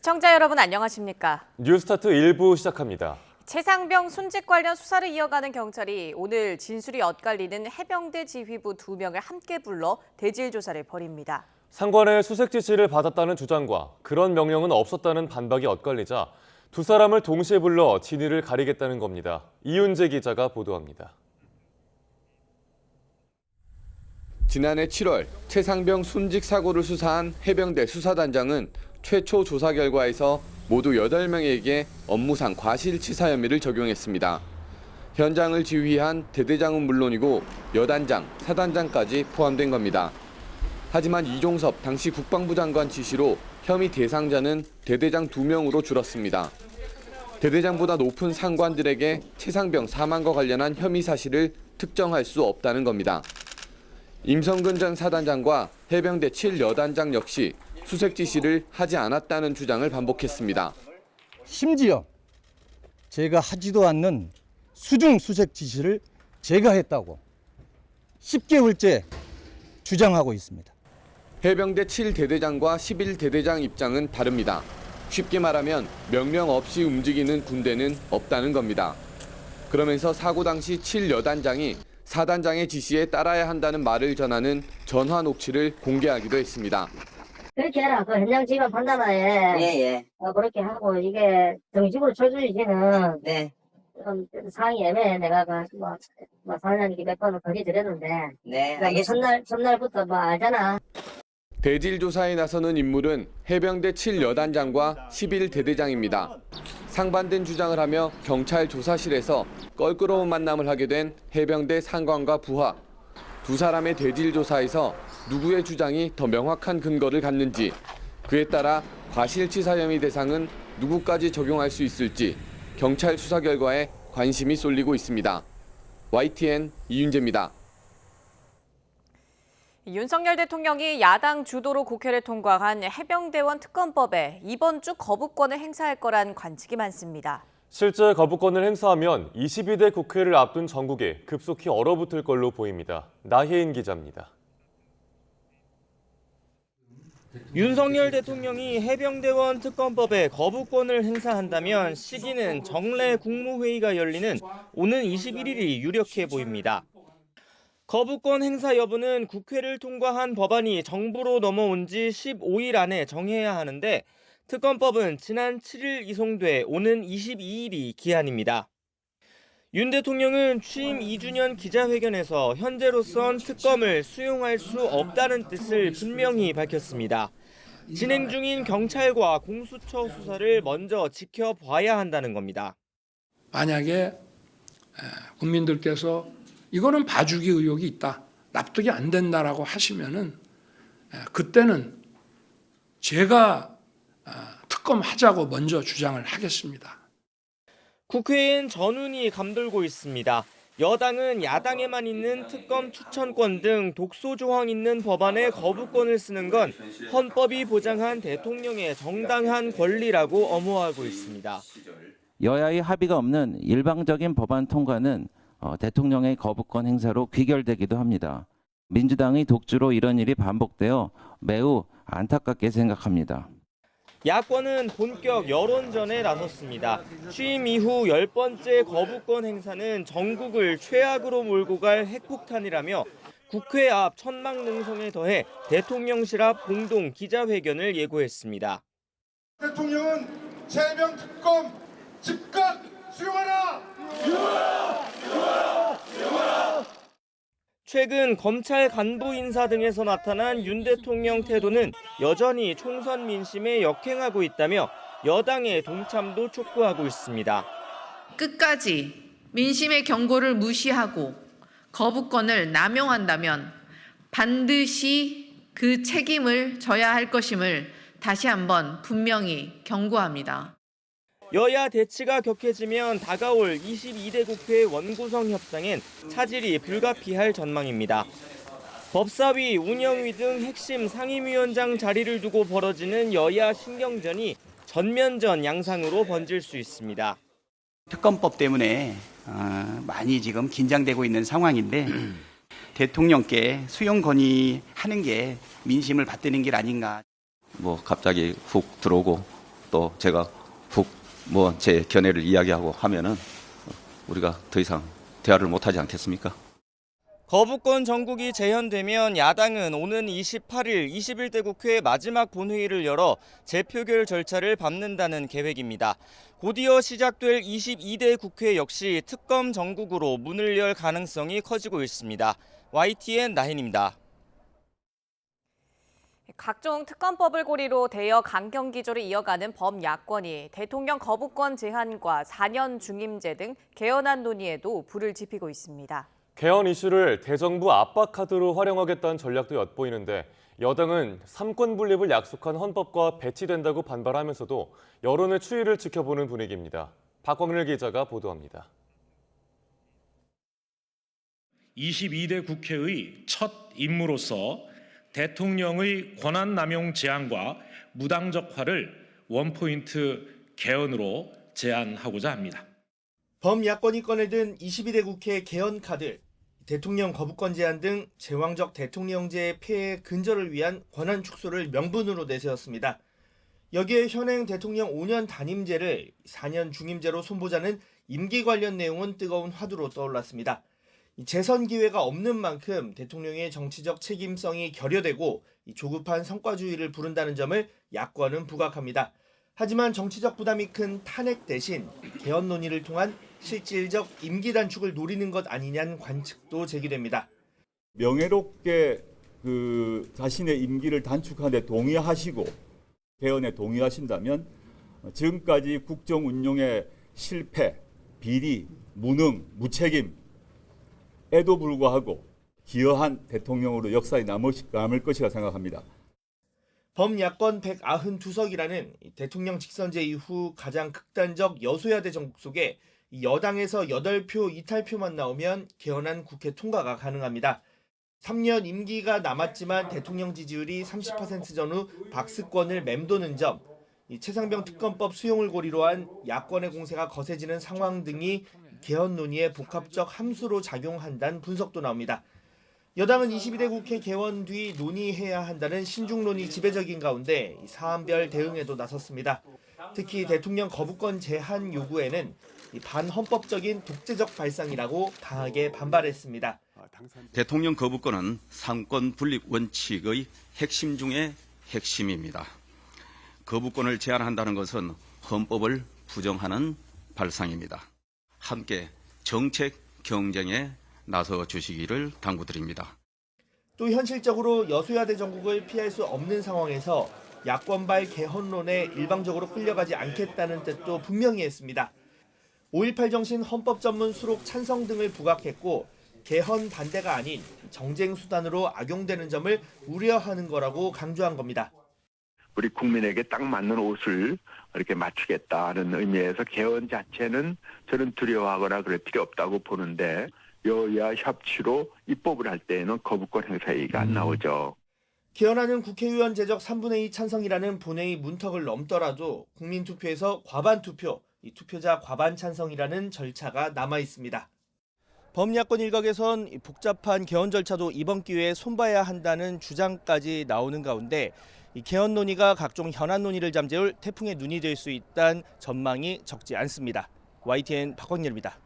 시청자 여러분 안녕하십니까? 뉴스타트 1부 시작합니다. 최상병 순직 관련 수사를 이어가는 경찰이 오늘 진술이 엇갈리는 해병대 지휘부 2명을 함께 불러 대질 조사를 벌입니다. 상관의 수색 지시를 받았다는 주장과 그런 명령은 없었다는 반박이 엇갈리자 두 사람을 동시에 불러 진위를 가리겠다는 겁니다. 이윤재 기자가 보도합니다. 지난해 7월 최상병 순직 사고를 수사한 해병대 수사단장은 최초 조사 결과에서 모두 8명에게 업무상 과실치사 혐의를 적용했습니다. 현장을 지휘한 대대장은 물론이고 여단장, 사단장까지 포함된 겁니다. 하지만 이종섭 당시 국방부 장관 지시로 혐의 대상자는 대대장 2명으로 줄었습니다. 대대장보다 높은 상관들에게 최상병 사망과 관련한 혐의 사실을 특정할 수 없다는 겁니다. 임성근 전 사단장과 해병대 7여단장 역시 수색 지시를 하지 않았다는 주장을 반복했습니다. 심지어 제가 하지도 않는 수중 수색 지시를 제가 했다고 10개월째 주장하고 있습니다. 해병대 7대대장과 11대대장 입장은 다릅니다. 쉽게 말하면 명령 없이 움직이는 군대는 없다는 겁니다. 그러면서 사고 당시 7여단장이 사단장의 지시에 따라야 한다는 말을 전하는 전화 녹취를 공개하기도 했습니다. 그렇게 해라. 그 현장 지휘관 판단하에 예. 그렇게 하고 이게 정식으로 철수지는 네. 좀 상황이 애매해. 내가 뭐 사장님께 몇 번을 거기드렸는데 네, 알겠습니다. 첫날부터 뭐 알잖아. 대질 조사에 나서는 인물은 해병대 7여단장과 11대대장입니다. 상반된 주장을 하며 경찰 조사실에서 껄끄러운 만남을 하게 된 해병대 상관과 부하. 두 사람의 대질 조사에서 누구의 주장이 더 명확한 근거를 갖는지, 그에 따라 과실치사 혐의 대상은 누구까지 적용할 수 있을지 경찰 수사 결과에 관심이 쏠리고 있습니다. YTN 이윤재입니다. 윤석열 대통령이 야당 주도로 국회를 통과한 해병대원 특검법에 이번 주 거부권을 행사할 거란 관측이 많습니다. 실제 거부권을 행사하면 22대 국회를 앞둔 전국에 급속히 얼어붙을 걸로 보입니다. 나혜인 기자입니다. 윤석열 대통령이 해병대원 특검법에 거부권을 행사한다면 시기는 정례 국무회의가 열리는 오는 21일이 유력해 보입니다. 거부권 행사 여부는 국회를 통과한 법안이 정부로 넘어온 지 15일 안에 정해야 하는데 특검법은 지난 7일 이송돼 오는 22일이 기한입니다. 윤 대통령은 취임 2주년 기자회견에서 현재로선 특검을 수용할 수 없다는 뜻을 분명히 밝혔습니다. 진행 중인 경찰과 공수처 수사를 먼저 지켜봐야 한다는 겁니다. 만약에 국민들께서 이거는 봐주기 의혹이 있다, 납득이 안 된다라고 하시면은 그때는 제가 특검하자고 먼저 주장을 하겠습니다. 국회엔 전운이 감돌고 있습니다. 여당은 야당에만 있는 특검 추천권 등 독소 조항 있는 법안에 거부권을 쓰는 건 헌법이 보장한 대통령의 정당한 권리라고 엄호하고 있습니다. 여야의 합의가 없는 일방적인 법안 통과는 대통령의 거부권 행사로 귀결되기도 합니다. 민주당의 독주로 이런 일이 반복되어 매우 안타깝게 생각합니다. 야권은 본격 여론전에 나섰습니다. 취임 이후 10번째 거부권 행사는 전국을 최악으로 몰고 갈 핵폭탄이라며 국회 앞 천막농성에 더해 대통령실 앞 공동 기자회견을 예고했습니다. 대통령은 최명 특검 즉각 수용하라! 수용하라! 최근 검찰 간부 인사 등에서 나타난 윤 대통령 태도는 여전히 총선 민심에 역행하고 있다며 여당의 동참도 촉구하고 있습니다. 끝까지 민심의 경고를 무시하고 거부권을 남용한다면 반드시 그 책임을 져야 할 것임을 다시 한번 분명히 경고합니다. 여야 대치가 격해지면 다가올 22대 국회 원구성 협상엔 차질이 불가피할 전망입니다. 법사위, 운영위 등 핵심 상임위원장 자리를 두고 벌어지는 여야 신경전이 전면전 양상으로 번질 수 있습니다. 특검법 때문에 많이 지금 긴장되고 있는 상황인데 대통령께 수용 건의하는 게 민심을 받드는 길 아닌가. 갑자기 훅 들어오고 또 제가 제 견해를 이야기하고 하면은 우리가 더 이상 대화를 못하지 않겠습니까? 거부권 정국이 재현되면 야당은 오는 28일 21대 국회 마지막 본회의를 열어 재표결 절차를 밟는다는 계획입니다. 곧이어 시작될 22대 국회 역시 특검 정국으로 문을 열 가능성이 커지고 있습니다. YTN 나현입니다. 각종 특검법을 고리로 대여 강경 기조를 이어가는 범야권이 대통령 거부권 제한과 4년 중임제 등 개헌안 논의에도 불을 지피고 있습니다. 개헌 이슈를 대정부 압박 카드로 활용하겠다는 전략도 엿보이는데 여당은 삼권 분립을 약속한 헌법과 배치된다고 반발하면서도 여론의 추이를 지켜보는 분위기입니다. 박광일 기자가 보도합니다. 22대 국회의 첫 임무로서 대통령의 권한남용 제한과 무당적화를 원포인트 개헌으로 제안하고자 합니다. 범야권이 꺼내든 22대 국회 개헌 카드, 대통령 거부권 제한 등 제왕적 대통령제의 폐해 근절을 위한 권한 축소를 명분으로 내세웠습니다. 여기에 현행 대통령 5년 단임제를 4년 중임제로 손보자는 임기 관련 내용은 뜨거운 화두로 떠올랐습니다. 재선 기회가 없는 만큼 대통령의 정치적 책임성이 결여되고 조급한 성과주의를 부른다는 점을 야권은 부각합니다. 하지만 정치적 부담이 큰 탄핵 대신 개헌 논의를 통한 실질적 임기 단축을 노리는 것 아니냐는 관측도 제기됩니다. 명예롭게 자신의 임기를 단축하는 데 동의하시고 개헌에 동의하신다면 지금까지 국정 운영의 실패, 비리, 무능, 무책임에도 불구하고 기여한 대통령으로 역사에 남을 것이라 생각합니다. 범야권 192석이라는 대통령 직선제 이후 가장 극단적 여소야대 정국 속에 여당에서 8표 이탈표만 나오면 개헌안 국회 통과가 가능합니다. 3년 임기가 남았지만 대통령 지지율이 30% 전후 박스권을 맴도는 점, 최상병 특검법 수용을 고리로 한 야권의 공세가 거세지는 상황 등이 개헌 논의에 복합적 함수로 작용한다는 분석도 나옵니다. 여당은 22대 국회 개원 뒤 논의해야 한다는 신중론이 지배적인 가운데 사안별 대응에도 나섰습니다. 특히 대통령 거부권 제한 요구에는 반헌법적인 독재적 발상이라고 강하게 반발했습니다. 대통령 거부권은 삼권 분립 원칙의 핵심 중의 핵심입니다. 거부권을 제한한다는 것은 헌법을 부정하는 발상입니다. 함께 정책 경쟁에 나서 주시기를 당부드립니다. 또 현실적으로 여소야대 정국을 피할 수 없는 상황에서 야권발 개헌론에 일방적으로 끌려가지 않겠다는 뜻도 분명히 했습니다. 5.18 정신 헌법 전문 수록 찬성 등을 부각했고 개헌 반대가 아닌 정쟁 수단으로 악용되는 점을 우려하는 거라고 강조한 겁니다. 우리 국민에게 딱 맞는 옷을 이렇게 맞추겠다는 의미에서 개헌 자체는 저는 두려워하거나 그럴 필요 없다고 보는데 여야 협치로 입법을 할 때에는 거부권 행사 얘기가 안 나오죠. 개헌안은 국회의원 제적 3분의 2 찬성이라는 본회의 문턱을 넘더라도 국민투표에서 과반 투표, 투표자 과반 찬성이라는 절차가 남아 있습니다. 범야권 일각에선 복잡한 개헌 절차도 이번 기회에 손봐야 한다는 주장까지 나오는 가운데 개헌 논의가 각종 현안 논의를 잠재울 태풍의 눈이 될 수 있다는 전망이 적지 않습니다. YTN 박광렬입니다.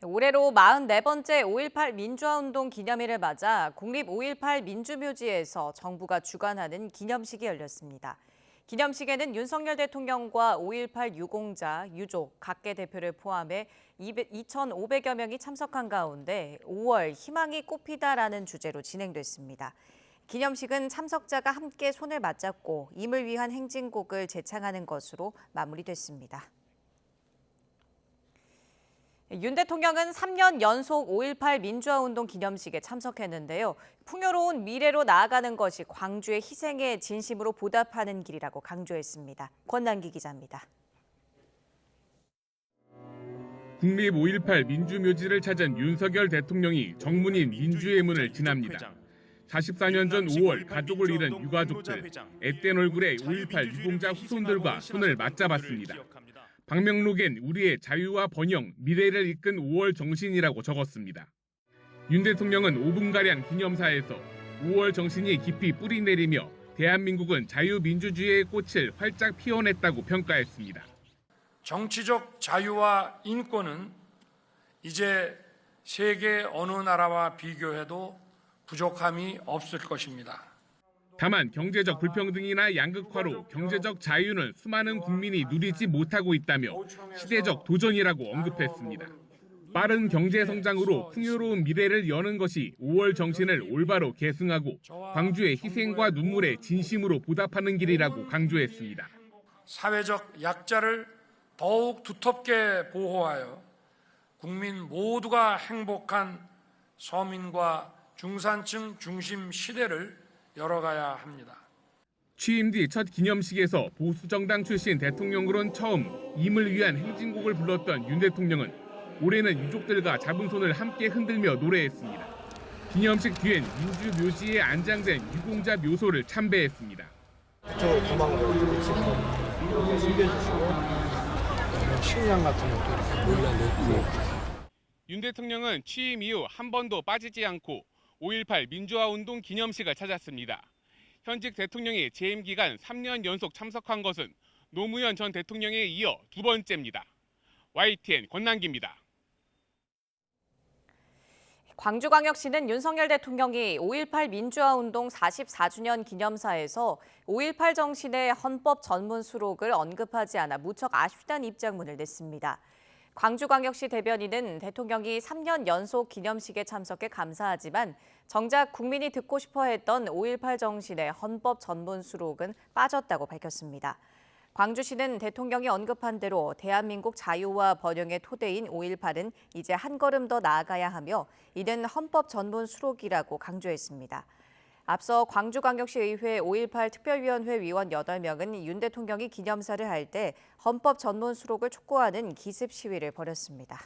올해로 44번째 5.18 민주화운동 기념일을 맞아 국립 5.18 민주묘지에서 정부가 주관하는 기념식이 열렸습니다. 기념식에는 윤석열 대통령과 5.18 유공자, 유족, 각계 대표를 포함해 2,500여 명이 참석한 가운데 5월 희망이 꽃피다라는 주제로 진행됐습니다. 기념식은 참석자가 함께 손을 맞잡고 임을 위한 행진곡을 제창하는 것으로 마무리됐습니다. 윤 대통령은 3년 연속 5.18 민주화운동 기념식에 참석했는데요. 풍요로운 미래로 나아가는 것이 광주의 희생에 진심으로 보답하는 길이라고 강조했습니다. 권남기 기자입니다. 국립 5.18 민주묘지를 찾은 윤석열 대통령이 정문인 민주의 문을 지납니다. 44년 전 5월 가족을 잃은 유가족들, 앳된 얼굴의 5.18 유공자 후손들과 손을 맞잡았습니다. 방명록엔 우리의 자유와 번영, 미래를 이끈 5월 정신이라고 적었습니다. 윤 대통령은 5분가량 기념사에서 5월 정신이 깊이 뿌리내리며 대한민국은 자유민주주의의 꽃을 활짝 피워냈다고 평가했습니다. 정치적 자유와 인권은 이제 세계 어느 나라와 비교해도 부족함이 없을 것입니다. 다만 경제적 불평등이나 양극화로 경제적 자유는 수많은 국민이 누리지 못하고 있다며 시대적 도전이라고 언급했습니다. 빠른 경제 성장으로 풍요로운 미래를 여는 것이 5월 정신을 올바로 계승하고 광주의 희생과 눈물에 진심으로 보답하는 길이라고 강조했습니다. 사회적 약자를 더욱 두텁게 보호하여 국민 모두가 행복한 서민과 중산층 중심 시대를 열어가야 합니다. 취임 뒤 첫 기념식에서 보수정당 출신 대통령으론 처음 임을 위한 행진곡을 불렀던 윤 대통령은 올해는 유족들과 잡은 손을 함께 흔들며 노래했습니다. 기념식 뒤엔 민주 묘지에 안장된 유공자 묘소를 참배했습니다. 그쪽으로 도망가고 숨겨주시고 식량 같은 것도 이렇게 몰라놓고. 윤 대통령은 취임 이후 한 번도 빠지지 않고 5.18 민주화운동 기념식을 찾았습니다. 현직 대통령이 재임 기간 3년 연속 참석한 것은 노무현 전 대통령에 이어 두 번째입니다. YTN 권남기입니다. 광주광역시는 윤석열 대통령이 5.18 민주화운동 44주년 기념사에서 5.18 정신의 헌법 전문 수록을 언급하지 않아 무척 아쉽다는 입장문을 냈습니다. 광주광역시 대변인은 대통령이 3년 연속 기념식에 참석해 감사하지만 정작 국민이 듣고 싶어 했던 5.18 정신의 헌법 전문 수록은 빠졌다고 밝혔습니다. 광주시는 대통령이 언급한 대로 대한민국 자유와 번영의 토대인 5.18은 이제 한 걸음 더 나아가야 하며 이는 헌법 전문 수록이라고 강조했습니다. 앞서 광주광역시의회 5.18 특별위원회 위원 8명은 윤 대통령이 기념사를 할 때 헌법 전문 수록을 촉구하는 기습 시위를 벌였습니다.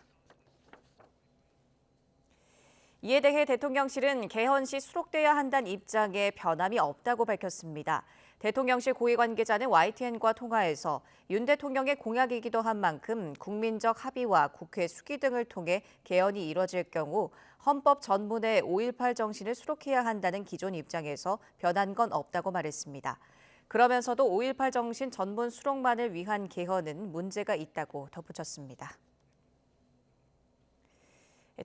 이에 대해 대통령실은 개헌 시 수록돼야 한다는 입장에 변함이 없다고 밝혔습니다. 대통령실 고위 관계자는 YTN과 통화에서 윤 대통령의 공약이기도 한 만큼 국민적 합의와 국회 수기 등을 통해 개헌이 이뤄질 경우 헌법 전문에 5.18 정신을 수록해야 한다는 기존 입장에서 변한 건 없다고 말했습니다. 그러면서도 5.18 정신 전문 수록만을 위한 개헌은 문제가 있다고 덧붙였습니다.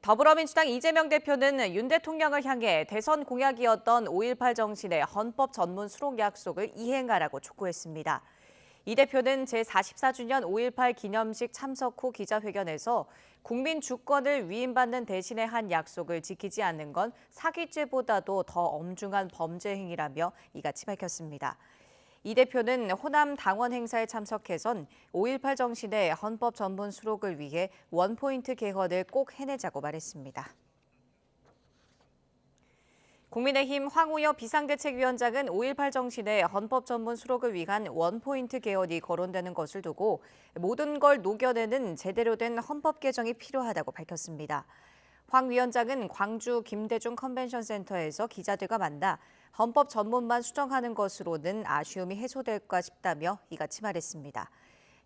더불어민주당 이재명 대표는 윤 대통령을 향해 대선 공약이었던 5.18 정신의 헌법 전문 수록 약속을 이행하라고 촉구했습니다. 이 대표는 제44주년 5.18 기념식 참석 후 기자회견에서 국민 주권을 위임받는 대신에 한 약속을 지키지 않는 건 사기죄보다도 더 엄중한 범죄 행위라며 이같이 밝혔습니다. 이 대표는 호남 당원 행사에 참석해선 5.18 정신의 헌법 전문 수록을 위해 원포인트 개헌을 꼭 해내자고 말했습니다. 국민의힘 황우여 비상대책위원장은 5.18 정신의 헌법 전문 수록을 위한 원포인트 개헌이 거론되는 것을 두고 모든 걸 녹여내는 제대로 된 헌법 개정이 필요하다고 밝혔습니다. 황 위원장은 광주 김대중 컨벤션센터에서 기자들과 만나 헌법 전문만 수정하는 것으로는 아쉬움이 해소될까 싶다며 이같이 말했습니다.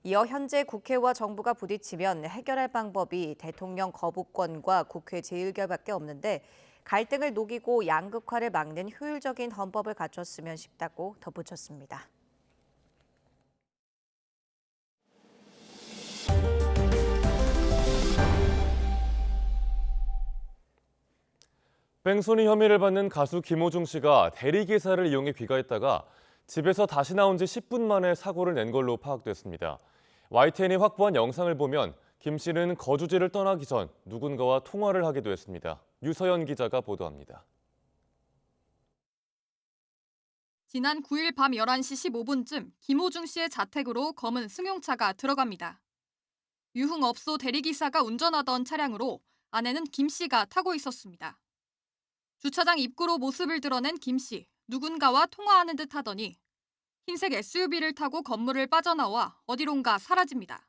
이어 현재 국회와 정부가 부딪히면 해결할 방법이 대통령 거부권과 국회 재의결밖에 없는데 갈등을 녹이고 양극화를 막는 효율적인 헌법을 갖췄으면 싶다고 덧붙였습니다. 뺑소니 혐의를 받는 가수 김호중 씨가 대리기사를 이용해 귀가했다가 집에서 다시 나온 지 10분 만에 사고를 낸 걸로 파악됐습니다. YTN이 확보한 영상을 보면 김 씨는 거주지를 떠나기 전 누군가와 통화를 하기도 했습니다. 유서연 기자가 보도합니다. 지난 9일 밤 11시 15분쯤 김호중 씨의 자택으로 검은 승용차가 들어갑니다. 유흥업소 대리기사가 운전하던 차량으로 아내는 김 씨가 타고 있었습니다. 주차장 입구로 모습을 드러낸 김 씨, 누군가와 통화하는 듯 하더니 흰색 SUV를 타고 건물을 빠져나와 어디론가 사라집니다.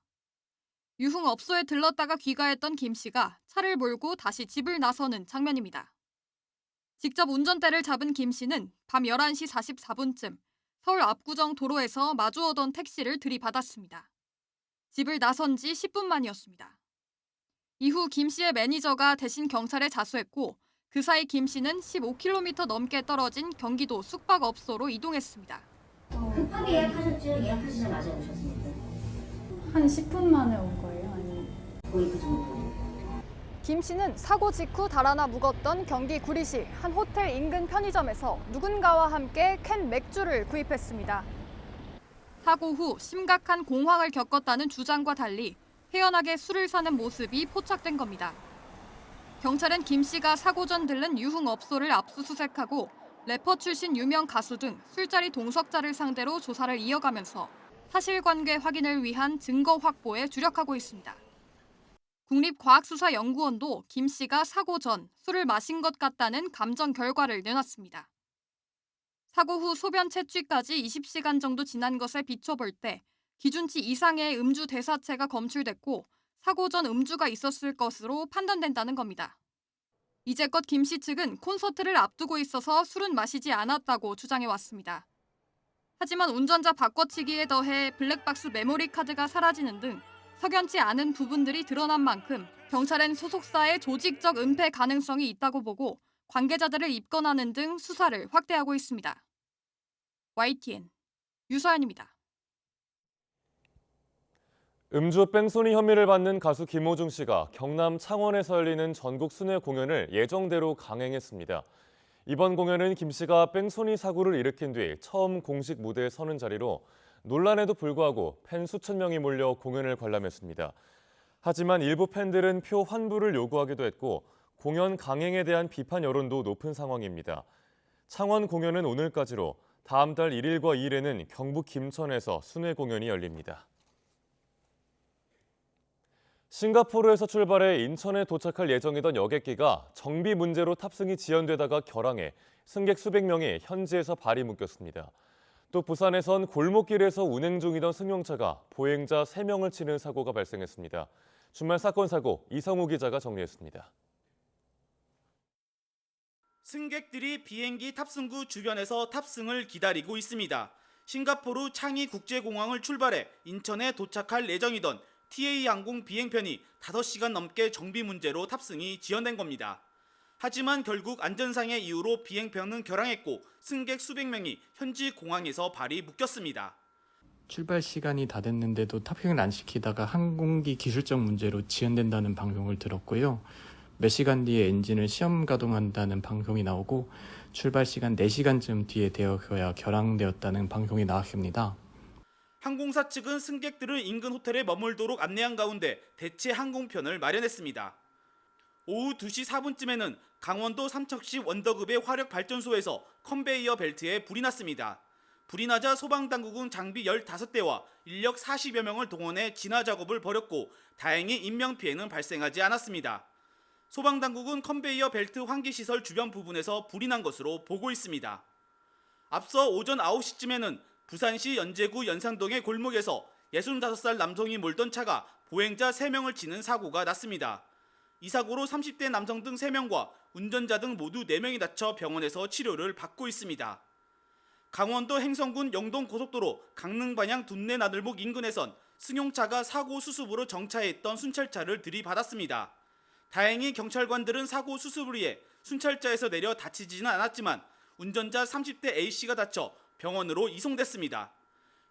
유흥업소에 들렀다가 귀가했던 김 씨가 차를 몰고 다시 집을 나서는 장면입니다. 직접 운전대를 잡은 김 씨는 밤 11시 44분쯤 서울 압구정 도로에서 마주오던 택시를 들이받았습니다. 집을 나선 지 10분 만이었습니다. 이후 김 씨의 매니저가 대신 경찰에 자수했고 그 사이 김 씨는 15km 넘게 떨어진 경기도 숙박업소로 이동했습니다. 급하게 예약하셨죠? 예약하시자마자 오셨습니까? 한 10분 만에 온 거예요? 아니면 거의 그 정도. 김 씨는 사고 직후 달아나 묵었던 경기 구리시 한 호텔 인근 편의점에서 누군가와 함께 캔 맥주를 구입했습니다. 사고 후 심각한 공황을 겪었다는 주장과 달리 헤어나게 술을 사는 모습이 포착된 겁니다. 경찰은 김 씨가 사고 전 들른 유흥업소를 압수수색하고 래퍼 출신 유명 가수 등 술자리 동석자를 상대로 조사를 이어가면서 사실관계 확인을 위한 증거 확보에 주력하고 있습니다. 국립과학수사연구원도 김 씨가 사고 전 술을 마신 것 같다는 감정 결과를 내놨습니다. 사고 후 소변 채취까지 20시간 정도 지난 것에 비춰볼 때 기준치 이상의 음주 대사체가 검출됐고 사고 전 음주가 있었을 것으로 판단된다는 겁니다. 이제껏 김 씨 측은 콘서트를 앞두고 있어서 술은 마시지 않았다고 주장해왔습니다. 하지만 운전자 바꿔치기에 더해 블랙박스 메모리 카드가 사라지는 등 석연치 않은 부분들이 드러난 만큼 경찰은 소속사의 조직적 은폐 가능성이 있다고 보고 관계자들을 입건하는 등 수사를 확대하고 있습니다. YTN 유서연입니다. 음주 뺑소니 혐의를 받는 가수 김호중 씨가 경남 창원에서 열리는 전국 순회 공연을 예정대로 강행했습니다. 이번 공연은 김 씨가 뺑소니 사고를 일으킨 뒤 처음 공식 무대에 서는 자리로 논란에도 불구하고 팬 수천 명이 몰려 공연을 관람했습니다. 하지만 일부 팬들은 표 환불을 요구하기도 했고 공연 강행에 대한 비판 여론도 높은 상황입니다. 창원 공연은 오늘까지로 다음 달 1일과 2일에는 경북 김천에서 순회 공연이 열립니다. 싱가포르에서 출발해 인천에 도착할 예정이던 여객기가 정비 문제로 탑승이 지연되다가 결항해 승객 수백 명이 현지에서 발이 묶였습니다. 또 부산에선 골목길에서 운행 중이던 승용차가 보행자 3명을 치는 사고가 발생했습니다. 주말 사건 사고 이성우 기자가 정리했습니다. 승객들이 비행기 탑승구 주변에서 탑승을 기다리고 있습니다. 싱가포르 창이 국제공항을 출발해 인천에 도착할 예정이던 TA항공 비행편이 5시간 넘게 정비 문제로 탑승이 지연된 겁니다. 하지만 결국 안전상의 이유로 비행편은 결항했고 승객 수백 명이 현지 공항에서 발이 묶였습니다. 출발 시간이 다 됐는데도 탑승을 안 시키다가 항공기 기술적 문제로 지연된다는 방송을 들었고요. 몇 시간 뒤에 엔진을 시험 가동한다는 방송이 나오고 출발 시간 4시간쯤 뒤에 되어야 결항되었다는 방송이 나왔습니다. 항공사 측은 승객들을 인근 호텔에 머물도록 안내한 가운데 대체 항공편을 마련했습니다. 오후 2시 4분쯤에는 강원도 삼척시 원더급의 화력발전소에서 컨베이어 벨트에 불이 났습니다. 불이 나자 소방당국은 장비 15대와 인력 40여 명을 동원해 진화 작업을 벌였고 다행히 인명피해는 발생하지 않았습니다. 소방당국은 컨베이어 벨트 환기시설 주변 부분에서 불이 난 것으로 보고 있습니다. 앞서 오전 9시쯤에는 부산시 연제구 연산동의 골목에서 65살 남성이 몰던 차가 보행자 3명을 치는 사고가 났습니다. 이 사고로 30대 남성 등 3명과 운전자 등 모두 4명이 다쳐 병원에서 치료를 받고 있습니다. 강원도 행성군 영동고속도로 강릉 방향 둔내 나들목 인근에선 승용차가 사고 수습으로 정차했던 순찰차를 들이받았습니다. 다행히 경찰관들은 사고 수습을 위해 순찰차에서 내려 다치지는 않았지만 운전자 30대 A씨가 다쳐 병원으로 이송됐습니다.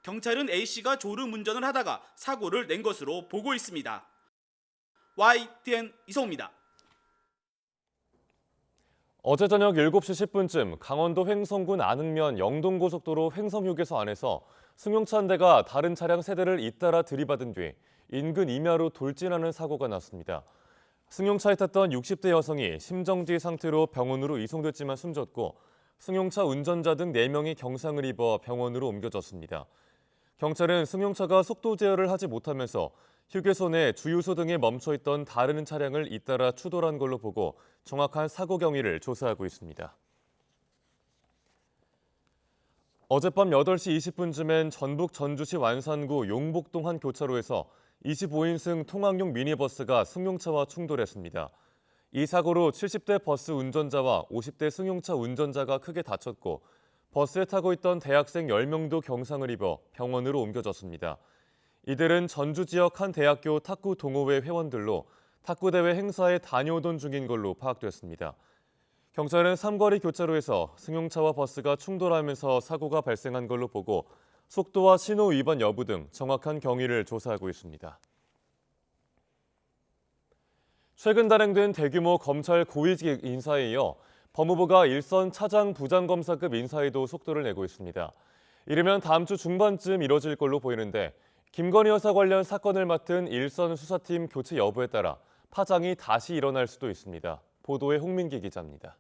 경찰은 A씨가 졸음 운전을 하다가 사고를 낸 것으로 보고 있습니다. YTN 이성우입니다. 어제 저녁 7시 10분쯤 강원도 횡성군 안흥면 영동고속도로 횡성휴게소 안에서 승용차 한 대가 다른 차량 3대를 잇따라 들이받은 뒤 인근 임야로 돌진하는 사고가 났습니다. 승용차에 탔던 60대 여성이 심정지 상태로 병원으로 이송됐지만 숨졌고 승용차 운전자 등 4명이 경상을 입어 병원으로 옮겨졌습니다. 경찰은 승용차가 속도 제어를 하지 못하면서 휴게소 내 주유소 등에 멈춰있던 다른 차량을 잇따라 추돌한 걸로 보고 정확한 사고 경위를 조사하고 있습니다. 어젯밤 8시 20분쯤엔 전북 전주시 완산구 용복동 한 교차로에서 25인승 통학용 미니버스가 승용차와 충돌했습니다. 이 사고로 70대 버스 운전자와 50대 승용차 운전자가 크게 다쳤고 버스에 타고 있던 대학생 10명도 경상을 입어 병원으로 옮겨졌습니다. 이들은 전주 지역 한 대학교 탁구 동호회 회원들로 탁구대회 행사에 다녀오던 중인 걸로 파악됐습니다. 경찰은 삼거리 교차로에서 승용차와 버스가 충돌하면서 사고가 발생한 걸로 보고 속도와 신호 위반 여부 등 정확한 경위를 조사하고 있습니다. 최근 단행된 대규모 검찰 고위직 인사에 이어 법무부가 일선 차장 부장검사급 인사에도 속도를 내고 있습니다. 이르면 다음 주 중반쯤 이뤄질 걸로 보이는데 김건희 여사 관련 사건을 맡은 일선 수사팀 교체 여부에 따라 파장이 다시 일어날 수도 있습니다. 보도에 홍민기 기자입니다.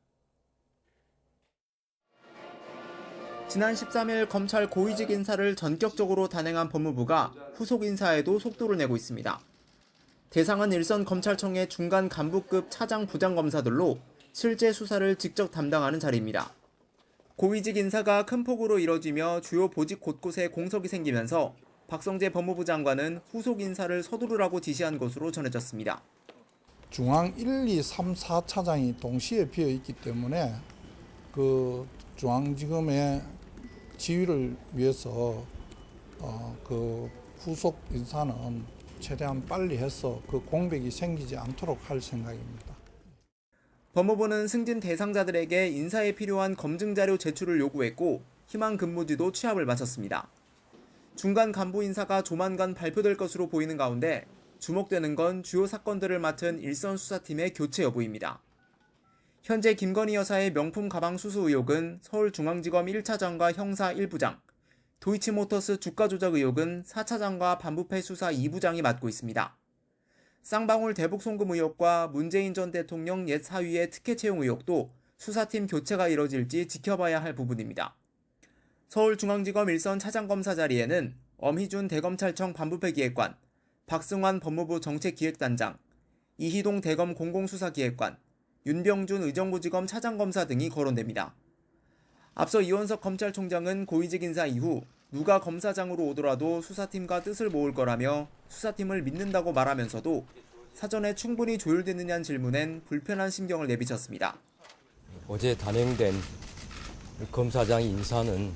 지난 13일 검찰 고위직 인사를 전격적으로 단행한 법무부가 후속 인사에도 속도를 내고 있습니다. 대상은 일선 검찰청의 중간 간부급 차장 부장검사들로 실제 수사를 직접 담당하는 자리입니다. 고위직 인사가 큰 폭으로 이뤄지며 주요 보직 곳곳에 공석이 생기면서 박성재 법무부 장관은 후속 인사를 서두르라고 지시한 것으로 전해졌습니다. 중앙 1, 2, 3, 4차장이 동시에 비어 있기 때문에 그 중앙지검의 지휘를 위해서 그 후속 인사는 최대한 빨리 해서 그 공백이 생기지 않도록 할 생각입니다. 법무부는 승진 대상자들에게 인사에 필요한 검증 자료 제출을 요구했고 희망 근무지도 취합을 마쳤습니다. 중간 간부 인사가 조만간 발표될 것으로 보이는 가운데 주목되는 건 주요 사건들을 맡은 일선 수사팀의 교체 여부입니다. 현재 김건희 여사의 명품 가방 수수 의혹은 서울중앙지검 1차장과 형사 1부장, 도이치모터스 주가 조작 의혹은 4차장과 반부패 수사 2부장이 맡고 있습니다. 쌍방울 대북 송금 의혹과 문재인 전 대통령 옛 사위의 특혜 채용 의혹도 수사팀 교체가 이뤄질지 지켜봐야 할 부분입니다. 서울중앙지검 일선 차장검사 자리에는 엄희준 대검찰청 반부패 기획관, 박승환 법무부 정책기획단장, 이희동 대검 공공수사기획관, 윤병준 의정부지검 차장검사 등이 거론됩니다. 앞서 이원석 검찰총장은 고위직 인사 이후 누가 검사장으로 오더라도 수사팀과 뜻을 모을 거라며 수사팀을 믿는다고 말하면서도 사전에 충분히 조율됐느냐는 질문엔 불편한 심경을 내비쳤습니다. 어제 단행된 검사장 인사는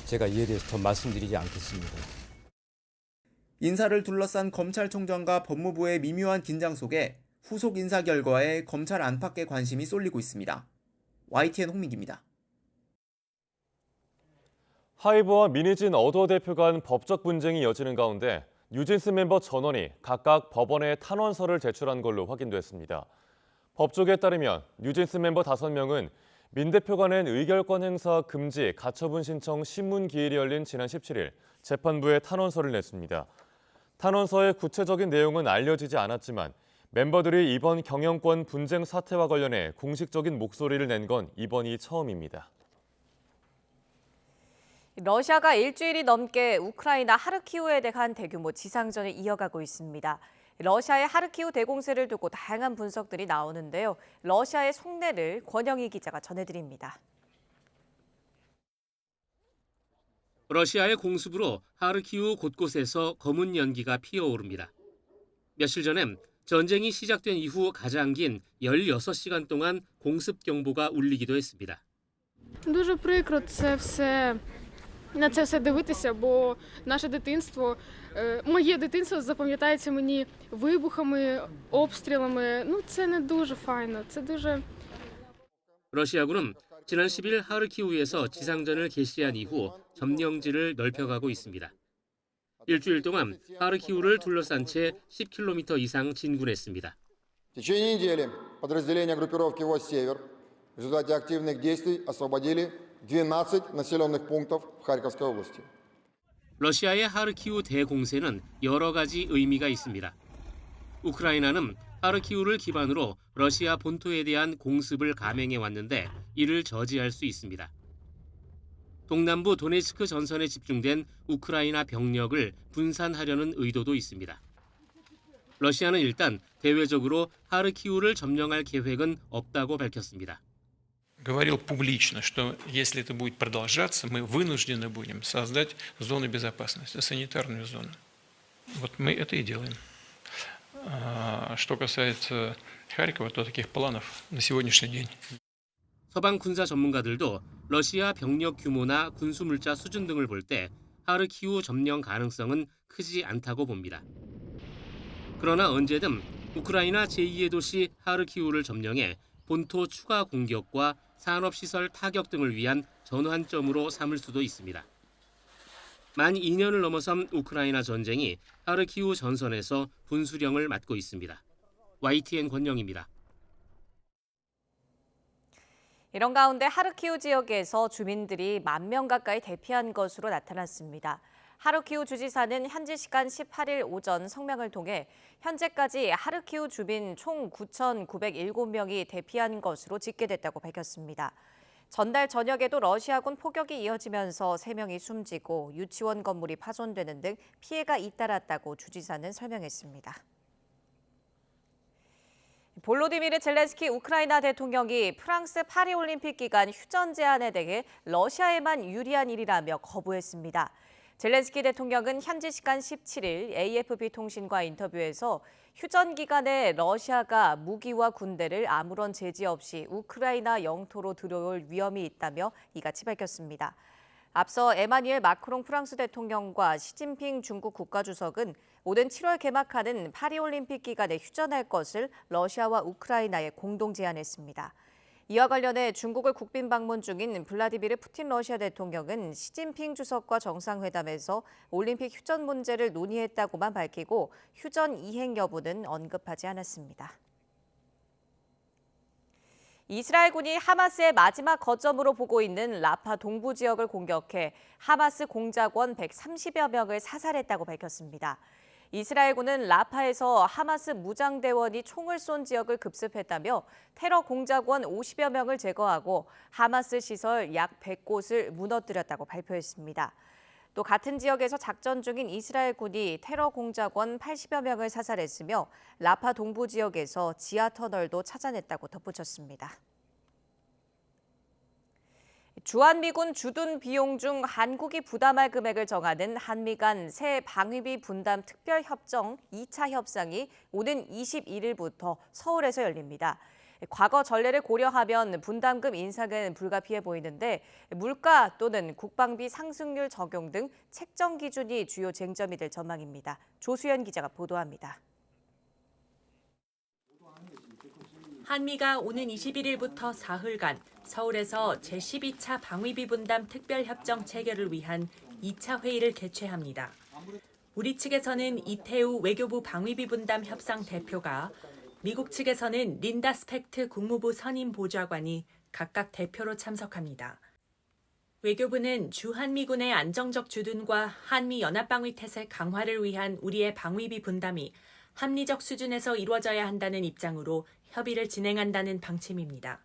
제가 이에 대해서 더 말씀드리지 않겠습니다. 인사를 둘러싼 검찰총장과 법무부의 미묘한 긴장 속에 후속 인사 결과에 검찰 안팎의 관심이 쏠리고 있습니다. YTN 홍민기입니다. 하이브와 민희진 어도 대표 간 법적 분쟁이 이어지는 가운데 뉴진스 멤버 전원이 각각 법원에 탄원서를 제출한 걸로 확인됐습니다. 법조계에 따르면 뉴진스 멤버 5명은 민 대표가 낸 의결권 행사 금지 가처분 신청 신문 기일이 열린 지난 17일 재판부에 탄원서를 냈습니다. 탄원서의 구체적인 내용은 알려지지 않았지만 멤버들이 이번 경영권 분쟁 사태와 관련해 공식적인 목소리를 낸 건 이번이 처음입니다. 러시아가 일주일이 넘게 우크라이나 하르키우에 대한 대규모 지상전을 이어가고 있습니다. 러시아의 하르키우 대공세를 두고 다양한 분석들이 나오는데요. 러시아의 속내를 권영희 기자가 전해드립니다. 러시아의 공습으로 하르키우 곳곳에서 검은 연기가 피어오릅니다. 며칠 전엔 전쟁이 시작된 이후 가장 긴 16시간 동안 공습 경보가 울리기도 했습니다. Дуже прикро на це все дивитися, бо наше дитинство, моє дитинство запам'ятається мені вибухами, обстрілами. Ну це не дуже файно. це дуже 러시아군은 지난 10일 하르키우에서 지상전을 개시한 이후 점령지를 넓혀가고 있습니다. 일주일 동안 하르키우를 둘러싼 채 10km 이상 진군했습니다. В течение недели подразделения группировки «Востсевер» в результате активных действий освободили 12 населенных пунктов в Харьковской области. 러시아의 하르키우 대공세는 여러 가지 의미가 있습니다. 우크라이나는 하르키우를 기반으로 러시아 본토에 대한 공습을 감행해 왔는데 이를 저지할 수 있습니다. 동남부 도네츠크 전선에 집중된 우크라이나 병력을 분산하려는 의도도 있습니다. 러시아는 일단 대외적으로 하르키우를 점령할 계획은 없다고 밝혔습니다. Говорил публично, что если это будет продолжаться, мы вынуждены будем создать зону безопасности, санитарную зону. Вот мы это и делаем. Что касается Харькова, то таких планов на сегодняшний день. 서방 군사 전문가들도 러시아 병력 규모나 군수 물자 수준 등을 볼 때 하르키우 점령 가능성은 크지 않다고 봅니다. 그러나 언제든 우크라이나 제2의 도시 하르키우를 점령해 본토 추가 공격과 산업시설 타격 등을 위한 전환점으로 삼을 수도 있습니다. 만 2년을 넘어선 우크라이나 전쟁이 하르키우 전선에서 분수령을 맡고 있습니다. YTN 권영입니다. 이런 가운데 하르키우 지역에서 주민들이 10,000명 가까이 대피한 것으로 나타났습니다. 하르키우 주지사는 현지 시간 18일 오전 성명을 통해 현재까지 하르키우 주민 총 9,907명이 대피한 것으로 집계됐다고 밝혔습니다. 전날 저녁에도 러시아군 포격이 이어지면서 3명이 숨지고 유치원 건물이 파손되는 등 피해가 잇따랐다고 주지사는 설명했습니다. 볼로디미르 젤렌스키 우크라이나 대통령이 프랑스 파리올림픽 기간 휴전 제한에 대해 러시아에만 유리한 일이라며 거부했습니다. 젤렌스키 대통령은 현지 시간 17일 AFP 통신과 인터뷰에서 휴전 기간에 러시아가 무기와 군대를 아무런 제지 없이 우크라이나 영토로 들어올 위험이 있다며 이같이 밝혔습니다. 앞서 에마뉘엘 마크롱 프랑스 대통령과 시진핑 중국 국가주석은 오는 7월 개막하는 파리올림픽 기간에 휴전할 것을 러시아와 우크라이나에 공동 제안했습니다. 이와 관련해 중국을 국빈 방문 중인 블라디미르 푸틴 러시아 대통령은 시진핑 주석과 정상회담에서 올림픽 휴전 문제를 논의했다고만 밝히고 휴전 이행 여부는 언급하지 않았습니다. 이스라엘군이 하마스의 마지막 거점으로 보고 있는 라파 동부 지역을 공격해 하마스 공작원 130여 명을 사살했다고 밝혔습니다. 이스라엘군은 라파에서 하마스 무장대원이 총을 쏜 지역을 급습했다며 테러 공작원 50여 명을 제거하고 하마스 시설 약 100곳을 무너뜨렸다고 발표했습니다. 또 같은 지역에서 작전 중인 이스라엘군이 테러 공작원 80여 명을 사살했으며 라파 동부 지역에서 지하 터널도 찾아냈다고 덧붙였습니다. 주한미군 주둔 비용 중 한국이 부담할 금액을 정하는 한미 간 새 방위비 분담 특별협정 2차 협상이 오는 21일부터 서울에서 열립니다. 과거 전례를 고려하면 분담금 인상은 불가피해 보이는데 물가 또는 국방비 상승률 적용 등 책정 기준이 주요 쟁점이 될 전망입니다. 조수연 기자가 보도합니다. 한미가 오는 21일부터 사흘간 서울에서 제12차 방위비 분담 특별협정 체결을 위한 2차 회의를 개최합니다. 우리 측에서는 이태우 외교부 방위비 분담 협상 대표가, 미국 측에서는 린다 스펙트 국무부 선임 보좌관이 각각 대표로 참석합니다. 외교부는 주한미군의 안정적 주둔과 한미 연합방위 태세 강화를 위한 우리의 방위비 분담이 합리적 수준에서 이루어져야 한다는 입장으로 협의를 진행한다는 방침입니다.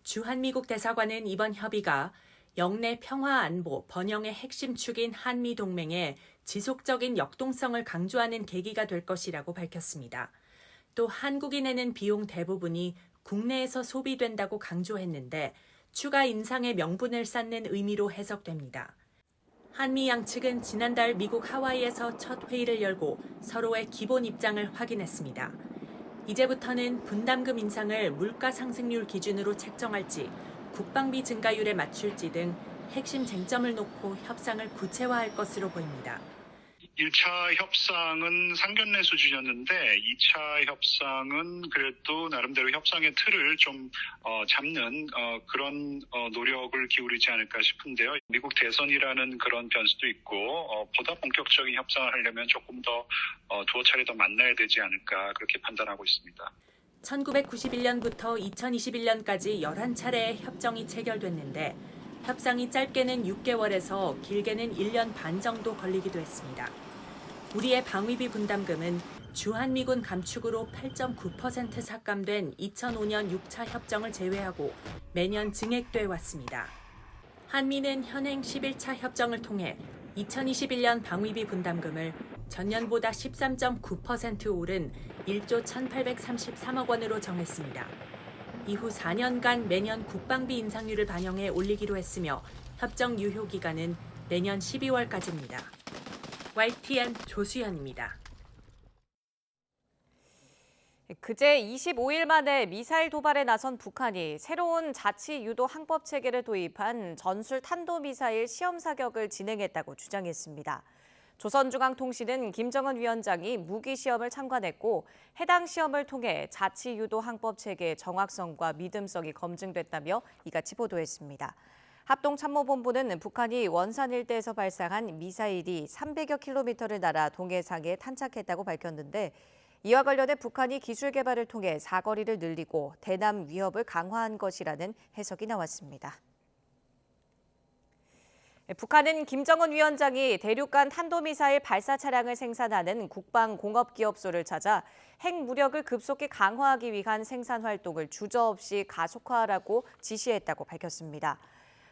주한미국 대사관은 이번 협의가 영내 평화 안보 번영의 핵심 축인 한미 동맹의 지속적인 역동성을 강조하는 계기가 될 것이라고 밝혔습니다. 또 한국이 내는 비용 대부분이 국내에서 소비된다고 강조했는데 추가 인상의 명분을 쌓는 의미로 해석됩니다. 한미 양측은 지난달 미국 하와이에서 첫 회의를 열고 서로의 기본 입장을 확인했습니다. 이제부터는 분담금 인상을 물가 상승률 기준으로 책정할지, 국방비 증가율에 맞출지 등 핵심 쟁점을 놓고 협상을 구체화할 것으로 보입니다. 1차 협상은 상견례 수준이었는데 2차 협상은 그래도 나름대로 협상의 틀을 좀 잡는 그런 노력을 기울이지 않을까 싶은데요. 미국 대선이라는 그런 변수도 있고 보다 본격적인 협상을 하려면 조금 더 두어 차례 더 만나야 되지 않을까 그렇게 판단하고 있습니다. 1991년부터 2021년까지 11차례의 협정이 체결됐는데 협상이 짧게는 6개월에서 길게는 1년 반 정도 걸리기도 했습니다. 우리의 방위비 분담금은 주한미군 감축으로 8.9% 삭감된 2005년 6차 협정을 제외하고 매년 증액돼 왔습니다. 한미는 현행 11차 협정을 통해 2021년 방위비 분담금을 전년보다 13.9% 오른 1조 1,833억 원으로 정했습니다. 이후 4년간 매년 국방비 인상률을 반영해 올리기로 했으며 협정 유효 기간은 내년 12월까지입니다. YTN 조수연입니다. 그제 25일 만에 미사일 도발에 나선 북한이 새로운 자치 유도 항법 체계를 도입한 전술 탄도미사일 시험 사격을 진행했다고 주장했습니다. 조선중앙통신은 김정은 위원장이 무기 시험을 참관했고 해당 시험을 통해 자치 유도 항법 체계의 정확성과 믿음성이 검증됐다며 이같이 보도했습니다. 합동참모본부는 북한이 원산 일대에서 발사한 미사일이 300여 킬로미터를 날아 동해상에 탄착했다고 밝혔는데 이와 관련해 북한이 기술 개발을 통해 사거리를 늘리고 대남 위협을 강화한 것이라는 해석이 나왔습니다. 북한은 김정은 위원장이 대륙간 탄도미사일 발사 차량을 생산하는 국방공업기업소를 찾아 핵무력을 급속히 강화하기 위한 생산 활동을 주저없이 가속화하라고 지시했다고 밝혔습니다.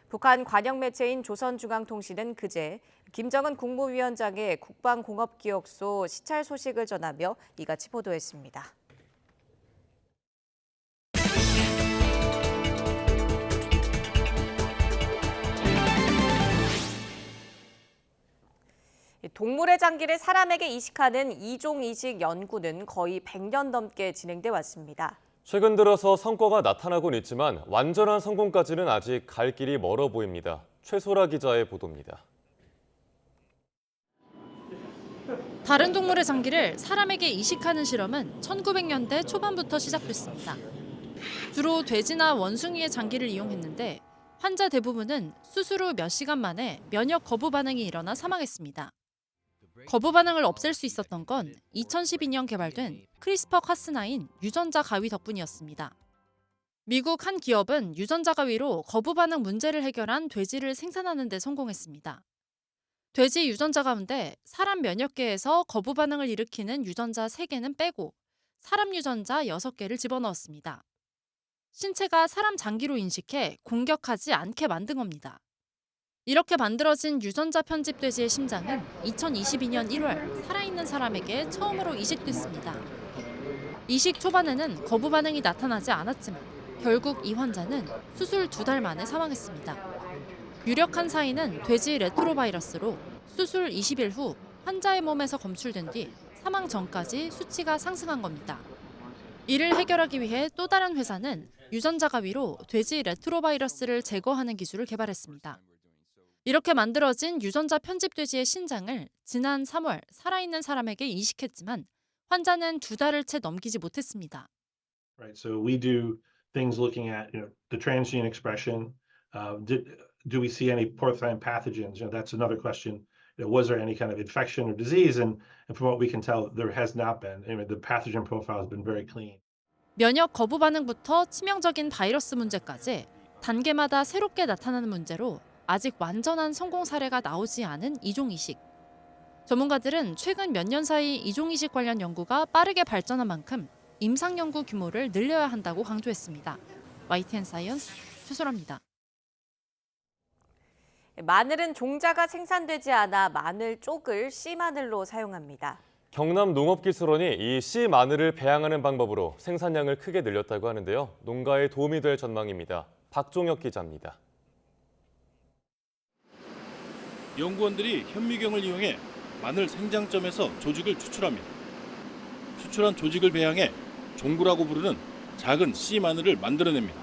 북한 관영 매체인 조선중앙통신은 그제 김정은 국무위원장의 국방공업기업소 시찰 소식을 전하며 이같이 보도했습니다. 동물의 장기를 사람에게 이식하는 이종 이식 연구는 거의 100년 넘게 진행돼 왔습니다. 최근 들어서 성과가 나타나곤 있지만 완전한 성공까지는 아직 갈 길이 멀어 보입니다. 최소라 기자의 보도입니다. 다른 동물의 장기를 사람에게 이식하는 실험은 1900년대 초반부터 시작됐습니다. 주로 돼지나 원숭이의 장기를 이용했는데 환자 대부분은 수술 후 몇 시간 만에 면역 거부 반응이 일어나 사망했습니다. 거부 반응을 없앨 수 있었던 건 2012년 개발된 크리스퍼-카스9 유전자 가위 덕분이었습니다. 미국 한 기업은 유전자 가위로 거부 반응 문제를 해결한 돼지를 생산하는 데 성공했습니다. 돼지 유전자 가운데 사람 면역계에서 거부 반응을 일으키는 유전자 3개는 빼고 사람 유전자 6개를 집어넣었습니다. 신체가 사람 장기로 인식해 공격하지 않게 만든 겁니다. 이렇게 만들어진 유전자 편집 돼지의 심장은 2022년 1월 살아있는 사람에게 처음으로 이식됐습니다. 이식 초반에는 거부 반응이 나타나지 않았지만 결국 이 환자는 수술 2달 만에 사망했습니다. 유력한 사인은 돼지 레트로바이러스로 수술 20일 후 환자의 몸에서 검출된 뒤 사망 전까지 수치가 상승한 겁니다. 이를 해결하기 위해 또 다른 회사는 유전자 가위로 돼지 레트로바이러스를 제거하는 기술을 개발했습니다. 이렇게 만들어진 유전자 편집 돼지의 신장을 지난 3월 살아있는 사람에게 이식했지만 환자는 2달을 채 넘기지 못했습니다. Right, so we do things looking at the transgene expression. Do we see any porcine pathogens? That's another question. Was there any kind of infection or disease? And from what we can tell, there has not been. The pathogen profile has been very clean. 면역 거부 반응부터 치명적인 바이러스 문제까지 단계마다 새롭게 나타나는 문제로 아직 완전한 성공 사례가 나오지 않은 이종 이식. 전문가들은 최근 몇 년 사이 이종 이식 관련 연구가 빠르게 발전한 만큼 임상 연구 규모를 늘려야 한다고 강조했습니다. YTN 사이언스 최소라입니다. 마늘은 종자가 생산되지 않아 마늘 쪽을 씨마늘로 사용합니다. 경남 농업기술원이 이 씨 마늘을 배양하는 방법으로 생산량을 크게 늘렸다고 하는데요. 농가에 도움이 될 전망입니다. 박종혁 기자입니다. 연구원들이 현미경을 이용해 마늘 생장점에서 조직을 추출합니다. 추출한 조직을 배양해 종구라고 부르는 작은 씨 마늘을 만들어냅니다.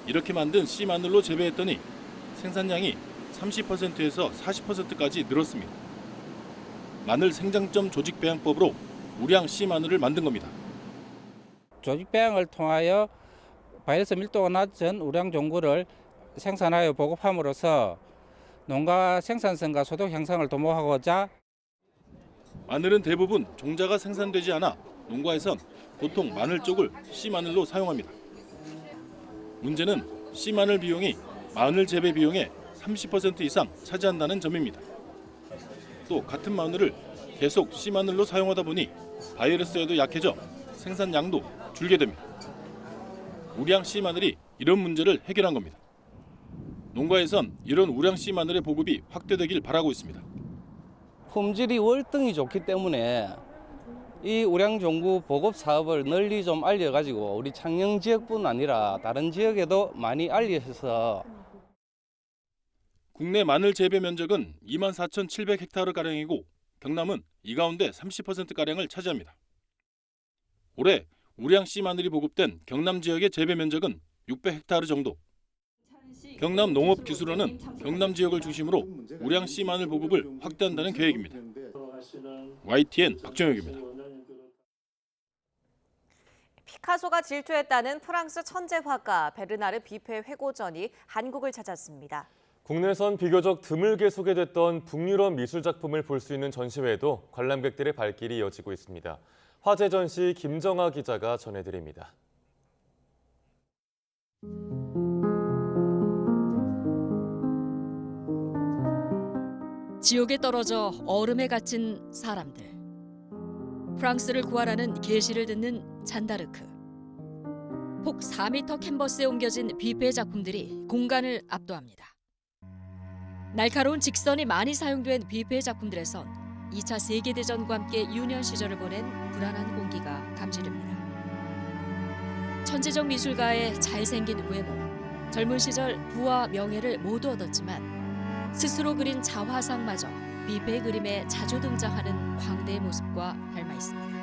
이렇게 만든 씨 마늘로 재배했더니 생산량이 30%에서 40%까지 늘었습니다. 마늘 생장점 조직 배양법으로 우량 씨 마늘을 만든 겁니다. 조직 배양을 통하여 바이러스 밀도가 낮은 우량 종구를 생산하여 보급함으로써 농가 생산성과 소득 향상을 도모하고자 마늘은 대부분 종자가 생산되지 않아 농가에선 보통 마늘 쪽을 씨 마늘로 사용합니다. 문제는 씨 마늘 비용이 마늘 재배 비용의 30% 이상 차지한다는 점입니다. 또 같은 마늘을 계속 씨 마늘로 사용하다 보니 바이러스에도 약해져 생산량도 줄게 됩니다. 우량 씨 마늘이 이런 문제를 해결한 겁니다. 농가에선 이런 우량 씨 마늘의 보급이 확대되길 바라고 있습니다. 품질이 월등히 좋기 때문에 이 우량 종구 보급 사업을 널리 좀 알려가지고 우리 창녕 지역뿐 아니라 다른 지역에도 많이 알려서 국내 마늘 재배 면적은 24,700헥타르가량이고 경남은 이 가운데 30%가량을 차지합니다. 올해 우량 씨 마늘이 보급된 경남 지역의 재배 면적은 600헥타르 정도. 경남 농업기술원은 경남 지역을 중심으로 우량 씨 마늘 보급을 확대한다는 계획입니다. YTN 박정혁입니다. 피카소가 질투했다는 프랑스 천재 화가 베르나르 비페 회고전이 한국을 찾았습니다. 국내선 비교적 드물게 소개됐던 북유럽 미술 작품을 볼 수 있는 전시회에도 관람객들의 발길이 이어지고 있습니다. 화제 전시 김정아 기자가 전해드립니다. 지옥에 떨어져 얼음에 갇힌 사람들. 프랑스를 구하라는 계시를 듣는 잔다르크. 폭 4m 캔버스에 옮겨진 비페 작품들이 공간을 압도합니다. 날카로운 직선이 많이 사용된 비페 작품들에선 2차 세계대전과 함께 유년 시절을 보낸 불안한 공기가 감지됩니다. 천재적 미술가의 잘생긴 외모, 젊은 시절 부와 명예를 모두 얻었지만 스스로 그린 자화상마저 비페의 그림에 자주 등장하는 광대의 모습과 닮아 있습니다.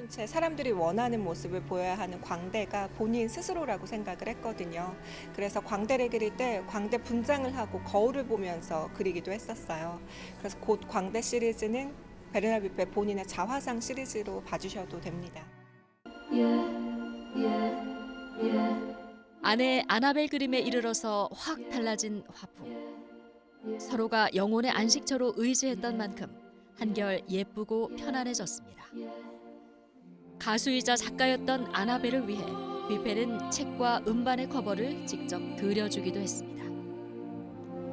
채 사람들이 원하는 모습을 보여야 하는 광대가 본인 스스로라고 생각을 했거든요. 그래서 광대를 그릴 때 광대 분장을 하고 거울을 보면서 그리기도 했었어요. 그래서 곧 광대 시리즈는 베르나르 비페 본인의 자화상 시리즈로 봐주셔도 됩니다. 아내 아나벨 그림에 이르러서 확 달라진 화풍. 서로가 영혼의 안식처로 의지했던 만큼 한결 예쁘고 편안해졌습니다. 가수이자 작가였던 아나벨을 위해 비페는 책과 음반의 커버를 직접 그려주기도 했습니다.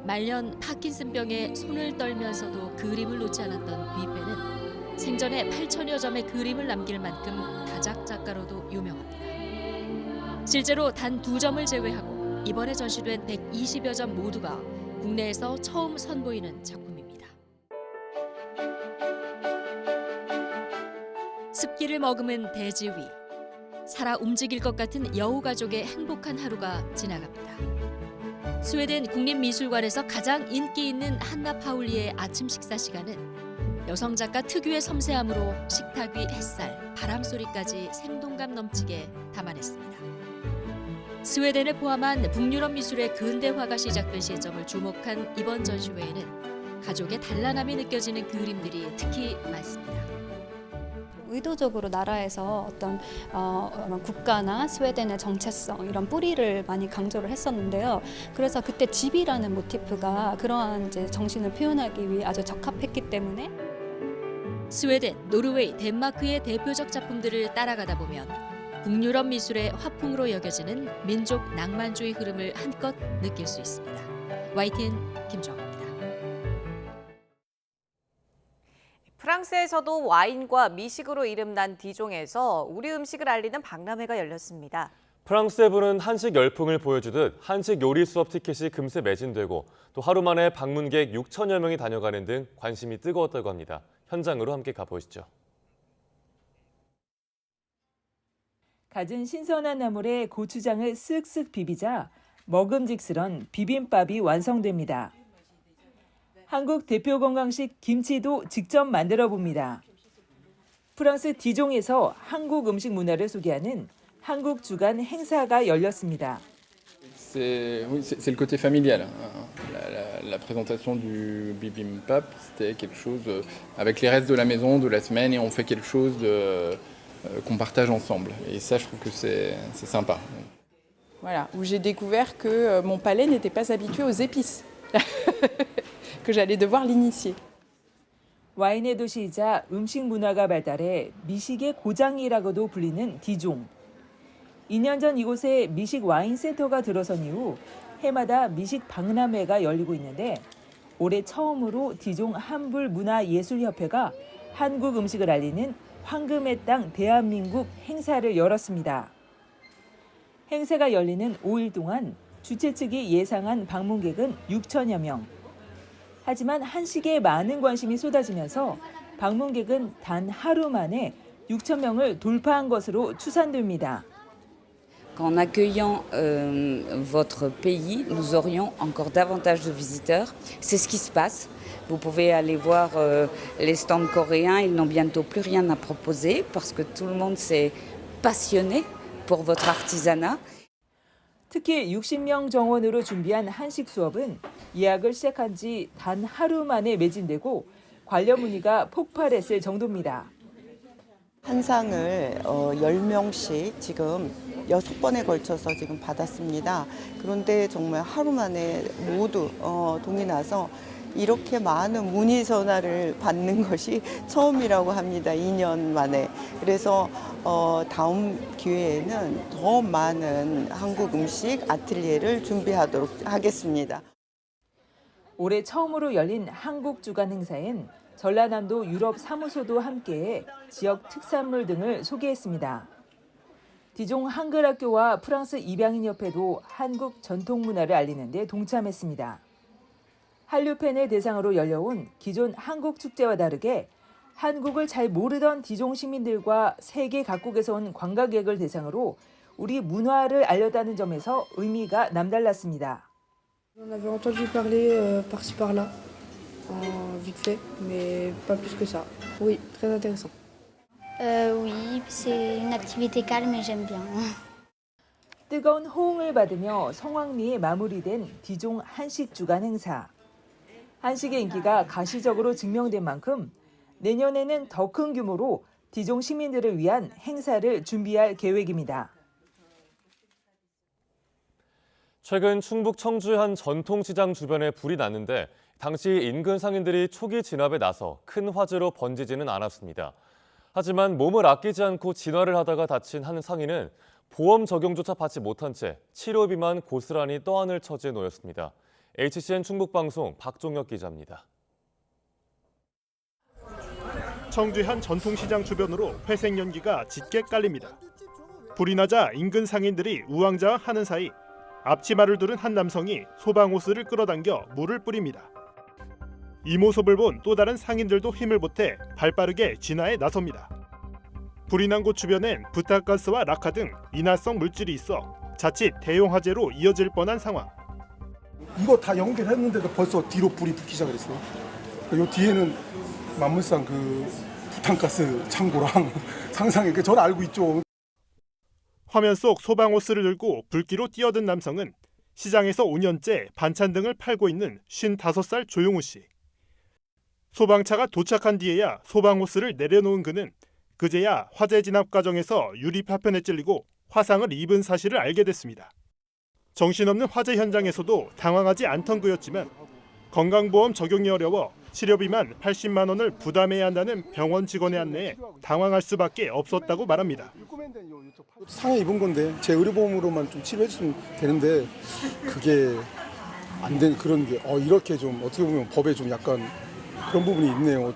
말년 파킨슨병에 손을 떨면서도 그림을 놓지 않았던 비페는 생전에 8천여 점의 그림을 남길 만큼 다작 작가로도 유명합니다. 실제로 단 2점을 제외하고 이번에 전시된 120여 점 모두가 국내에서 처음 선보이는 작품입니다. 습기를 머금은 대지 위, 살아 움직일 것 같은 여우 가족의 행복한 하루가 지나갑니다. 스웨덴 국립미술관에서 가장 인기 있는 한나 파울리의 아침 식사 시간은 여성 작가 특유의 섬세함으로 식탁 위 햇살, 바람 소리까지 생동감 넘치게 담아냈습니다. 스웨덴을 포함한 북유럽 미술의 근대화가 시작된 시점을 주목한 이번 전시회에는 가족의 단란함이 느껴지는 그림들이 특히 많습니다. 의도적으로 나라에서 어떤 국가나 스웨덴의 정체성 이런 뿌리를 많이 강조를 했었는데요. 그래서 그때 집이라는 모티프가 그러한 이제 정신을 표현하기 위해 아주 적합했기 때문에 스웨덴, 노르웨이, 덴마크의 대표적 작품들을 따라가다 보면 북유럽 미술의 화풍으로 여겨지는 민족 낭만주의 흐름을 한껏 느낄 수 있습니다. YTN 김정아입니다. 프랑스에서도 와인과 미식으로 이름난 디종에서 우리 음식을 알리는 박람회가 열렸습니다. 프랑스에 부는 한식 열풍을 보여주듯 한식 요리 수업 티켓이 금세 매진되고 또 하루 만에 방문객 6천여 명이 다녀가는 등 관심이 뜨거웠다고 합니다. 현장으로 함께 가보시죠. 갖은 신선한 나물에 고추장을 쓱쓱 비비자 먹음직스런 비빔밥이 완성됩니다. 한국 대표 건강식 김치도 직접 만들어 봅니다. 프랑스 디종에서 한국 음식 문화를 소개하는 한국 주간 행사가 열렸습니다. C'est le côté familial. La présentation du bibimbap, c'était quelque chose avec les restes de la maison, de la semaine, et on fait quelque chose qu'on partage ensemble. Et ça, je trouve que c'est sympa. Voilà, où j'ai découvert que mon palais n'était pas habitué aux épices, que j'allais devoir l'initier. 와인의 도시이자 음식 문화가 발달해 미식의 고장이라고도 불리는 디종. 2년 전 이곳에 미식 와인 센터가 들어선 이후 해마다 미식 박람회가 열리고 있는데 올해 처음으로 디종 한불문화예술협회가 한국 음식을 알리는 황금의 땅 대한민국 행사를 열었습니다. 행사가 열리는 5일 동안 주최 측이 예상한 방문객은 6천여 명. 하지만 한식에 많은 관심이 쏟아지면서 방문객은 단 하루 만에 6천 명을 돌파한 것으로 추산됩니다. qu'en accueillant votre pays, nous aurions encore davantage de visiteurs. C'est ce qui se passe. Vous pouvez aller voir les stands coréens, ils n'ont bientôt plus rien à proposer parce que tout le monde s'est passionné pour votre artisanat. 특히 60명 정원으로 준비한 한식 수업은 예약을 시작한 지 단 하루 만에 매진되고 관련 문의가 폭발했을 정도입니다. 한 상을 10명씩 지금 6번에 걸쳐서 지금 받았습니다. 그런데 정말 하루 만에 모두 동이 나서 이렇게 많은 문의 전화를 받는 것이 처음이라고 합니다. 2년 만에. 그래서 다음 기회에는 더 많은 한국 음식 아틀리에를 준비하도록 하겠습니다. 올해 처음으로 열린 한국 주간 행사엔 전라남도 유럽 사무소도 함께해 지역 특산물 등을 소개했습니다. 디종 한글학교와 프랑스 입양인협회도 한국 전통 문화를 알리는 데 동참했습니다. 한류팬을 대상으로 열려온 기존 한국 축제와 다르게 한국을 잘 모르던 디종 시민들과 세계 각국에서 온 관광객을 대상으로 우리 문화를 알렸다는 점에서 의미가 남달랐습니다. On avait entendu parler par-ci par-là, vite fait, mais pas plus que ça. Oui, très intéressant. Oui, c'est une activité calme et j'aime bien. 뜨거운 호응을 받으며 성황리에 마무리된 디종 한식 주간 행사. 한식의 인기가 가시적으로 증명된 만큼 내년에는 더 큰 규모로 디종 시민들을 위한 행사를 준비할 계획입니다. 최근 충북 청주의 한 전통시장 주변에 불이 났는데 당시 인근 상인들이 초기 진압에 나서 큰 화재로 번지지는 않았습니다. 하지만 몸을 아끼지 않고 진화를 하다가 다친 한 상인은 보험 적용조차 받지 못한 채 치료비만 고스란히 떠안을 처지에 놓였습니다. HCN 충북방송 박종혁 기자입니다. 청주의 한 전통시장 주변으로 회색 연기가 짙게 깔립니다. 불이 나자 인근 상인들이 우왕좌왕하는 사이 앞치마를 두른 한 남성이 소방호스를 끌어당겨 물을 뿌립니다. 이 모습을 본 또 다른 상인들도 힘을 보태 발빠르게 진화에 나섭니다. 불이 난 곳 주변엔 부탄가스와 낙하 등 인화성 물질이 있어 자칫 대형 화재로 이어질 뻔한 상황. 이거 다 연결했는데도 벌써 뒤로 불이 붙기 시작했어요. 요 뒤에는 만물상 그 부탄가스 창고랑 상상해. 저는 알고 있죠. 화면 속 소방호스를 들고 불길로 뛰어든 남성은 시장에서 5년째 반찬 등을 팔고 있는 55살 조용우 씨. 소방차가 도착한 뒤에야 소방호스를 내려놓은 그는 그제야 화재 진압 과정에서 유리 파편에 찔리고 화상을 입은 사실을 알게 됐습니다. 정신없는 화재 현장에서도 당황하지 않던 그였지만 건강보험 적용이 어려워 치료비만 80만 원을 부담해야 한다는 병원 직원의 안내에 당황할 수밖에 없었다고 말합니다. 상해 입은 건데 제 의료보험으로만 좀 치료해 주시면 되는데 그게 안 되는 그런 게 이렇게 좀 어떻게 보면 법에 좀 약간 그런 부분이 있네요.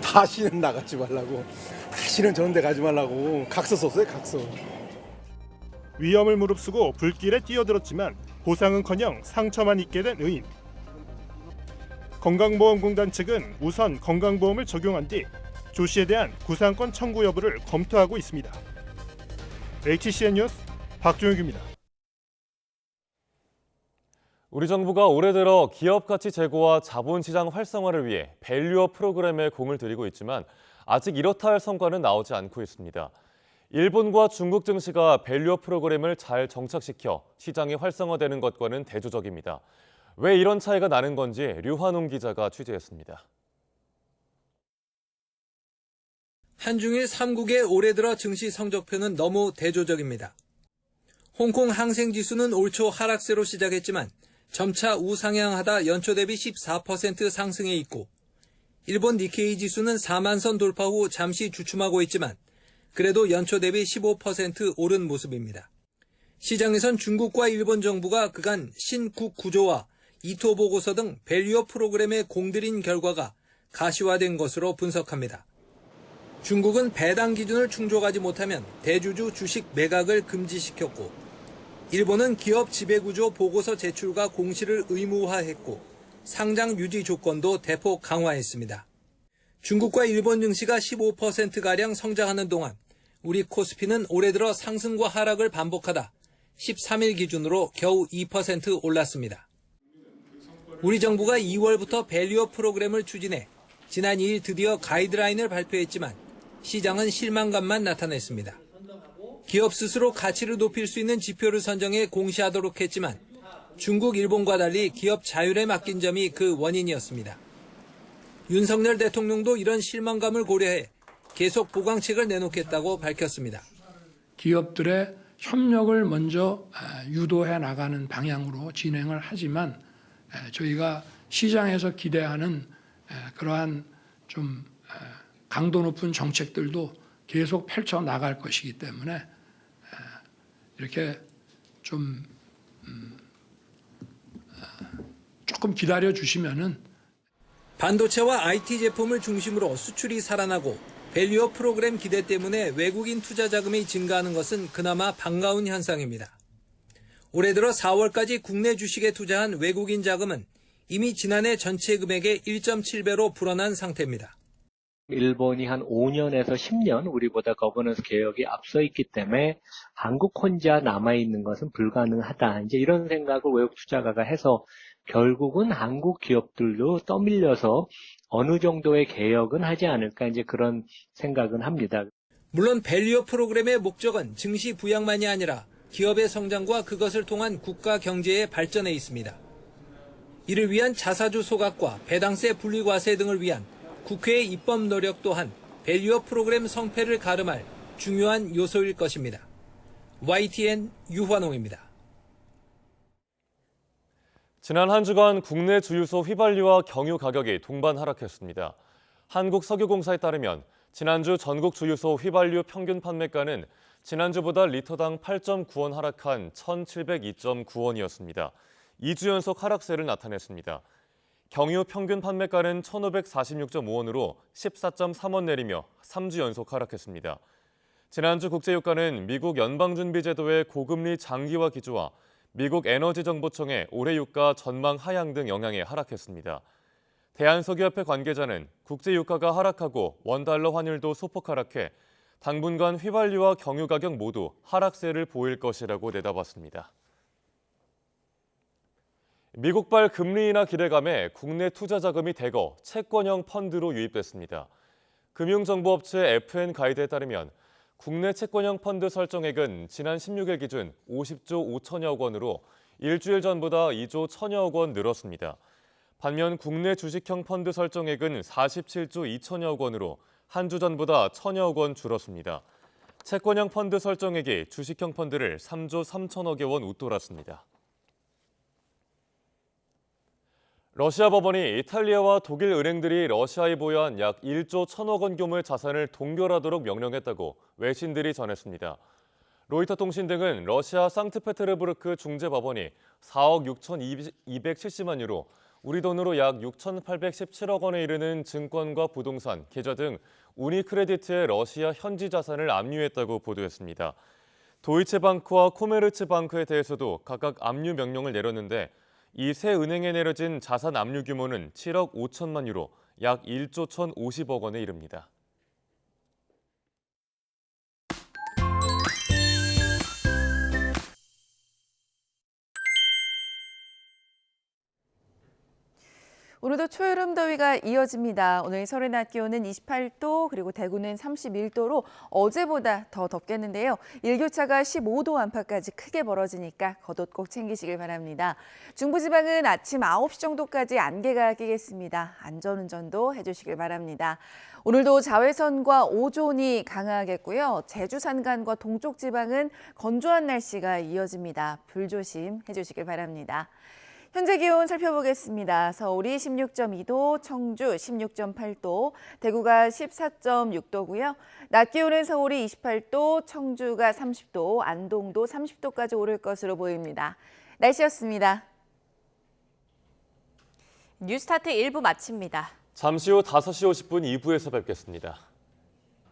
다시는 나가지 말라고. 다시는 저런 데 가지 말라고. 각서 썼어요, 각서. 위험을 무릅쓰고 불길에 뛰어들었지만 보상은커녕 상처만 입게 된 의인. 건강보험공단 측은 우선 건강보험을 적용한 뒤 조 씨에 대한 구상권 청구 여부를 검토하고 있습니다. HCN 뉴스 박종혁입니다. 우리 정부가 올해 들어 기업 가치 제고와 자본시장 활성화를 위해 밸류업 프로그램에 공을 들이고 있지만 아직 이렇다 할 성과는 나오지 않고 있습니다. 일본과 중국 증시가 밸류업 프로그램을 잘 정착시켜 시장이 활성화되는 것과는 대조적입니다. 왜 이런 차이가 나는 건지 류환웅 기자가 취재했습니다. 한중일 3국의 올해 들어 증시 성적표는 너무 대조적입니다. 홍콩 항생지수는 올 초 하락세로 시작했지만 점차 우상향하다 연초 대비 14% 상승해 있고 일본 니케이 지수는 4만 선 돌파 후 잠시 주춤하고 있지만 그래도 연초 대비 15% 오른 모습입니다. 시장에선 중국과 일본 정부가 그간 신국 구조와 이토 보고서 등 밸류업 프로그램에 공들인 결과가 가시화된 것으로 분석합니다. 중국은 배당 기준을 충족하지 못하면 대주주 주식 매각을 금지시켰고 일본은 기업 지배구조 보고서 제출과 공시를 의무화했고 상장 유지 조건도 대폭 강화했습니다. 중국과 일본 증시가 15%가량 성장하는 동안 우리 코스피는 올해 들어 상승과 하락을 반복하다 13일 기준으로 겨우 2% 올랐습니다. 우리 정부가 2월부터 밸류업 프로그램을 추진해 지난 2일 드디어 가이드라인을 발표했지만 시장은 실망감만 나타냈습니다. 기업 스스로 가치를 높일 수 있는 지표를 선정해 공시하도록 했지만 중국, 일본과 달리 기업 자율에 맡긴 점이 그 원인이었습니다. 윤석열 대통령도 이런 실망감을 고려해 계속 보강책을 내놓겠다고 밝혔습니다. 기업들의 협력을 먼저 유도해 나가는 방향으로 진행을 하지만 저희가 시장에서 기대하는 그러한 좀 강도 높은 정책들도 계속 펼쳐 나갈 것이기 때문에 이렇게 좀 조금 기다려 주시면은 반도체와 IT 제품을 중심으로 수출이 살아나고 밸류업 프로그램 기대 때문에 외국인 투자 자금이 증가하는 것은 그나마 반가운 현상입니다. 올해 들어 4월까지 국내 주식에 투자한 외국인 자금은 이미 지난해 전체 금액의 1.7배로 불어난 상태입니다. 일본이 한 5년에서 10년 우리보다 거버넌스 개혁이 앞서 있기 때문에 한국 혼자 남아있는 것은 불가능하다. 이제 이런 생각을 외국 투자가가 해서 결국은 한국 기업들도 떠밀려서 어느 정도의 개혁은 하지 않을까 이제 그런 생각은 합니다. 물론 밸류업 프로그램의 목적은 증시 부양만이 아니라 기업의 성장과 그것을 통한 국가 경제의 발전에 있습니다. 이를 위한 자사주 소각과 배당세 분리과세 등을 위한 국회의 입법 노력 또한 밸류업 프로그램 성패를 가름할 중요한 요소일 것입니다. YTN 유환홍입니다. 지난 한 주간 국내 주유소 휘발유와 경유 가격이 동반 하락했습니다. 한국석유공사에 따르면 지난주 전국 주유소 휘발유 평균 판매가는 지난주보다 리터당 8.9원 하락한 1,702.9원이었습니다. 2주 연속 하락세를 나타냈습니다. 경유 평균 판매가는 1,546.5원으로 14.3원 내리며 3주 연속 하락했습니다. 지난주 국제유가는 미국 연방준비제도의 고금리 장기화 기조와 미국 에너지정보청의 올해 유가 전망 하향 등 영향에 하락했습니다. 대한석유협회 관계자는 국제유가가 하락하고 원달러 환율도 소폭 하락해 당분간 휘발유와 경유 가격 모두 하락세를 보일 것이라고 내다봤습니다. 미국발 금리 인하 기대감에 국내 투자 자금이 대거 채권형 펀드로 유입됐습니다. 금융정보업체 FN가이드에 따르면 국내 채권형 펀드 설정액은 지난 16일 기준 50조 5천여억 원으로 일주일 전보다 2조 1천여억 원 늘었습니다. 반면 국내 주식형 펀드 설정액은 47조 2천여억 원으로 한 주 전보다 1천여억 원 줄었습니다. 채권형 펀드 설정액이 주식형 펀드를 3조 3천억여 원 웃돌았습니다. 러시아 법원이 이탈리아와 독일 은행들이 러시아에 보유한 약 1조 1천억 원 규모의 자산을 동결하도록 명령했다고 외신들이 전했습니다. 로이터 통신 등은 러시아 상트페테르부르크 중재법원이 4억 6,270만 유로, 우리 돈으로 약 6,817억 원에 이르는 증권과 부동산, 계좌 등 우니크레디트의 러시아 현지 자산을 압류했다고 보도했습니다. 도이체방크와 코메르츠방크에 대해서도 각각 압류 명령을 내렸는데 이 세 은행에 내려진 자산 압류 규모는 7억 5천만 유로, 약 1조 1,050억 원에 이릅니다. 오늘도 초여름 더위가 이어집니다. 오늘 서울의 낮 기온은 28도, 그리고 대구는 31도로 어제보다 더 덥겠는데요. 일교차가 15도 안팎까지 크게 벌어지니까 겉옷 꼭 챙기시길 바랍니다. 중부지방은 아침 9시 정도까지 안개가 끼겠습니다. 안전운전도 해주시길 바랍니다. 오늘도 자외선과 오존이 강하겠고요. 제주 산간과 동쪽 지방은 건조한 날씨가 이어집니다. 불조심 해주시길 바랍니다. 현재 기온 살펴보겠습니다. 서울이 16.2도, 청주 16.8도, 대구가 14.6도고요. 낮 기온은 서울이 28도, 청주가 30도, 안동도 30도까지 오를 것으로 보입니다. 날씨였습니다. 뉴스타트 1부 마칩니다. 잠시 후 5시 50분 2부에서 뵙겠습니다.